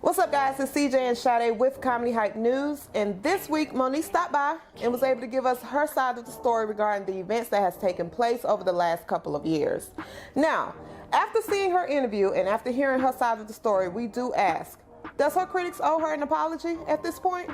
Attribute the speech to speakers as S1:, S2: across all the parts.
S1: What's up, guys? It's CJ and Sade with Comedy Hype News, and this week Monique stopped by and was able to give us her side of the story regarding the events that has taken place over the last couple of years. Now, after seeing her interview and after hearing her side of the story, we do ask, does her critics owe her an apology at this point?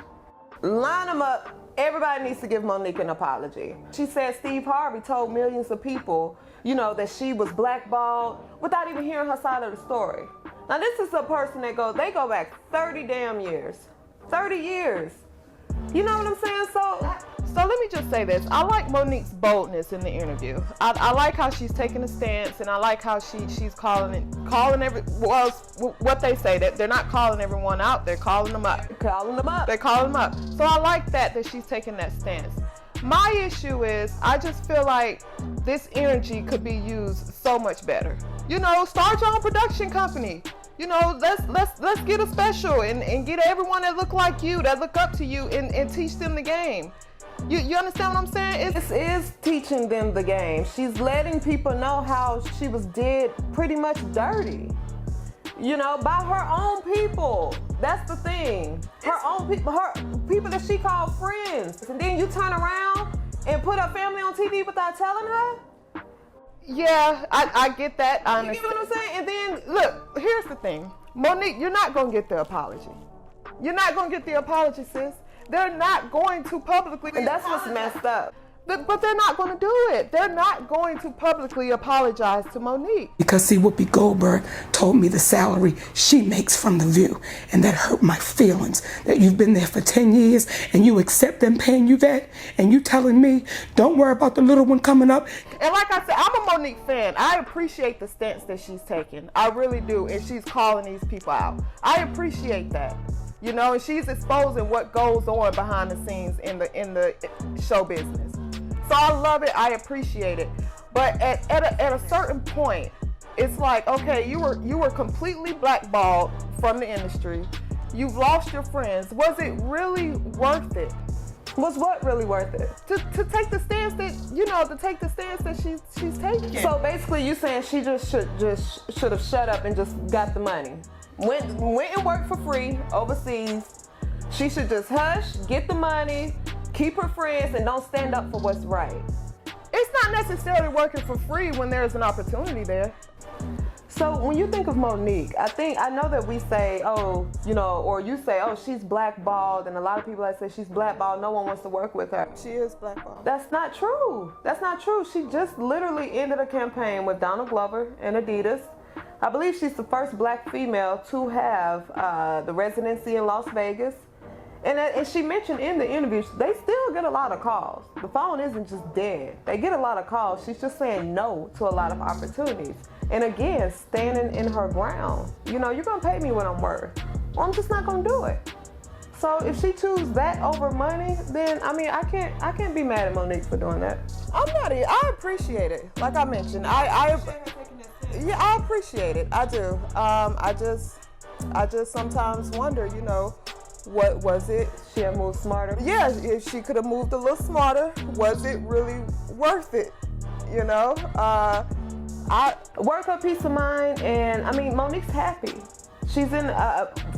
S1: Line them up. Everybody needs to give Monique an apology. She said Steve Harvey told millions of people, that she was blackballed without even hearing her side of the story. Now, this is a person that they go back 30 damn years. 30 years. You know what I'm saying? So let me just say this. I like Monique's boldness in the interview. I like how she's taking a stance, and I like how she's calling what they say, that they're not calling everyone out, they're calling them up. They're calling them up. So I like that she's taking that stance. My issue is, I just feel like this energy could be used so much better. Start your own production company. Let's get a special and get everyone that look like you, that look up to you, and teach them the game. You understand what I'm saying? This is teaching them the game. She's letting people know how she was did pretty much dirty. By her own people. That's the thing. Her own people, her people that she called friends. And then you turn around and put her family on TV without telling her? Yeah, I get that. I understand. You get what I'm saying? And then, look, here's the thing. Monique, you're not going to get the apology. You're not going to get the apology, sis. They're not going to publicly apologize. That's what's messed up. But they're not going to do it. They're not going to publicly apologize to Monique.
S2: Because see, Whoopi Goldberg told me the salary she makes from The View, and that hurt my feelings, that you've been there for 10 years and you accept them paying you that, and you telling me, don't worry about the little one coming up.
S1: And like I said, I'm a Monique fan. I appreciate the stance that she's taking. I really do. And she's calling these people out. I appreciate that. And she's exposing what goes on behind the scenes in the show business. So I love it. I appreciate it. But at a certain point, it's like, okay, you were completely blackballed from the industry. You've lost your friends. Was it really worth it? Was what really worth it? To take the stance that she's taking. So basically, you saying she should have shut up and just got the money. Went and worked for free overseas. She should just hush, get the money, keep her friends, and don't stand up for what's right. It's not necessarily working for free when there's an opportunity there. So when you think of Monique, I know that we say, or you say, she's blackballed, and a lot of people that say she's blackballed, no one wants to work with her.
S3: She is blackballed.
S1: That's not true. That's not true. She just literally ended a campaign with Donald Glover and Adidas. I believe she's the first black female to have the residency in Las Vegas. And she mentioned in the interview, they still get a lot of calls. The phone isn't just dead. They get a lot of calls. She's just saying no to a lot of opportunities. And again, standing in her ground. You're going to pay me what I'm worth. Well, I'm just not going to do it. So if she chooses that over money, then, I can't be mad at Monique for doing that. I appreciate it. Like I mentioned, I appreciate it. I do. I just sometimes wonder, what was it? She had moved smarter? Yeah, if she could have moved a little smarter, was it really worth it? Worth her peace of mind, and Monique's happy. She's in,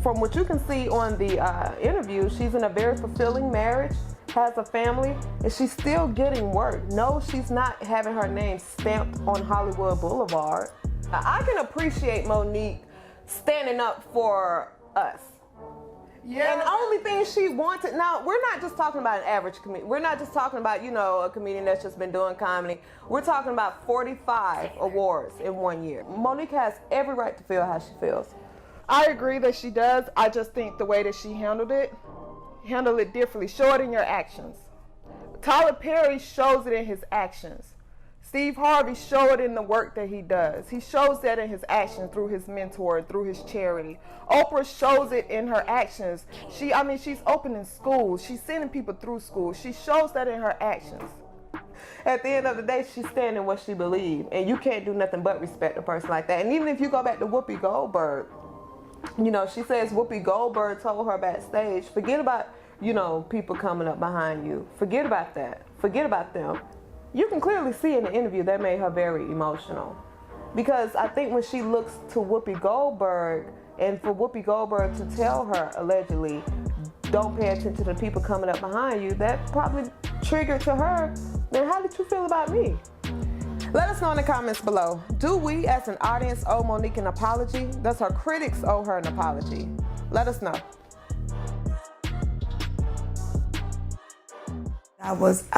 S1: from what you can see on the interview, she's in a very fulfilling marriage, has a family, and she's still getting work. No, she's not having her name stamped on Hollywood Boulevard. I can appreciate Monique standing up for us. Yeah. And the only thing she wanted, now we're not just talking about an average comedian. We're not just talking about, a comedian that's just been doing comedy. We're talking about 45 awards in 1 year. Monique has every right to feel how she feels. I agree that she does. I just think the way that she handled it differently. Show it in your actions. Tyler Perry shows it in his actions. Steve Harvey showed it in the work that he does. He shows that in his actions through his mentor, through his charity. Oprah shows it in her actions. She's opening schools. She's sending people through school. She shows that in her actions. At the end of the day, she's standing in what she believes. And you can't do nothing but respect a person like that. And even if you go back to Whoopi Goldberg, she says Whoopi Goldberg told her backstage, forget about, people coming up behind you. Forget about that. Forget about them. You can clearly see in the interview that made her very emotional. Because I think when she looks to Whoopi Goldberg, and for Whoopi Goldberg to tell her, allegedly, don't pay attention to the people coming up behind you, that probably triggered to her, then how did you feel about me? Let us know in the comments below. Do we as an audience owe Monique an apology? Does her critics owe her an apology? Let us know.
S2: I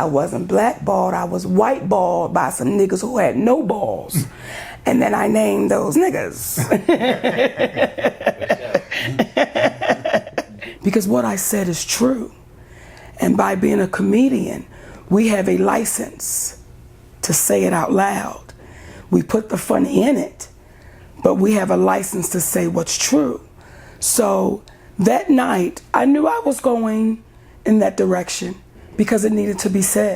S2: wasn't blackballed, I was whiteballed by some niggas who had no balls. And then I named those niggas. Because what I said is true. And by being a comedian, we have a license to say it out loud. We put the funny in it, but we have a license to say what's true. So that night, I knew I was going in that direction because it needed to be said.